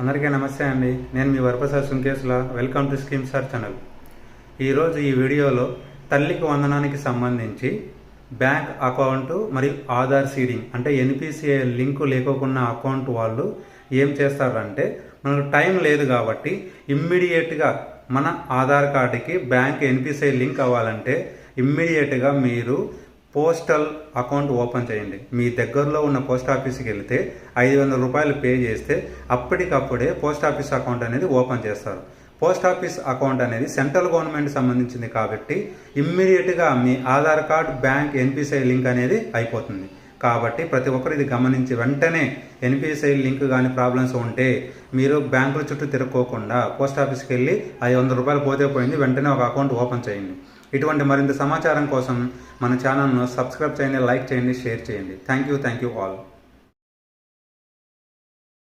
అందరికీ నమస్తే అండి. నేను మీ Varaprasad Sunkesula. Welcome to scheme sir channel. ఈరోజు ఈ వీడియోలో తల్లికి వందనానికి సంబంధించి బ్యాంక్ అకౌంట్ మరియు ఆధార్ సీడింగ్ అంటే ఎన్పిసిఐ లింకు లేకోకున్న అకౌంట్ వాళ్ళు ఏం చేస్తారంటే, మనకు టైం లేదు కాబట్టి ఇమ్మీడియట్గా మన ఆధార్ కార్డుకి బ్యాంక్ ఎన్పిసిఐ లింక్ అవ్వాలంటే ఇమ్మీడియట్గా మీరు పోస్టల్ అకౌంట్ ఓపెన్ చేయండి. మీ దగ్గరలో ఉన్న పోస్ట్ ఆఫీస్కి వెళ్తే 500 రూపాయలు పే చేస్తే అప్పటికప్పుడే పోస్ట్ ఆఫీస్ అకౌంట్ అనేది ఓపెన్ చేస్తారు. పోస్ట్ ఆఫీస్ అకౌంట్ అనేది సెంట్రల్ గవర్నమెంట్ సంబంధించింది కాబట్టి ఇమ్మీడియట్గా మీ Aadhaar card bank NPCI link అనేది అయిపోతుంది. కాబట్టి ప్రతి ఒక్కరు ఇది గమనించి వెంటనే ఎన్పిసిఐ లింక్ కానీ ప్రాబ్లమ్స్ ఉంటే మీరు బ్యాంకుల చుట్టూ తిరగకోకుండా పోస్ట్ ఆఫీస్కి వెళ్ళి 500 రూపాయలు పోతే పోయింది, వెంటనే ఒక అకౌంట్ ఓపెన్ చేయండి. ఇటువంటి మరింత సమాచారం కోసం మన ఛానల్ను సబ్స్క్రైబ్ చేయండి, లైక్ చేయండి, షేర్ చేయండి. Thank you all.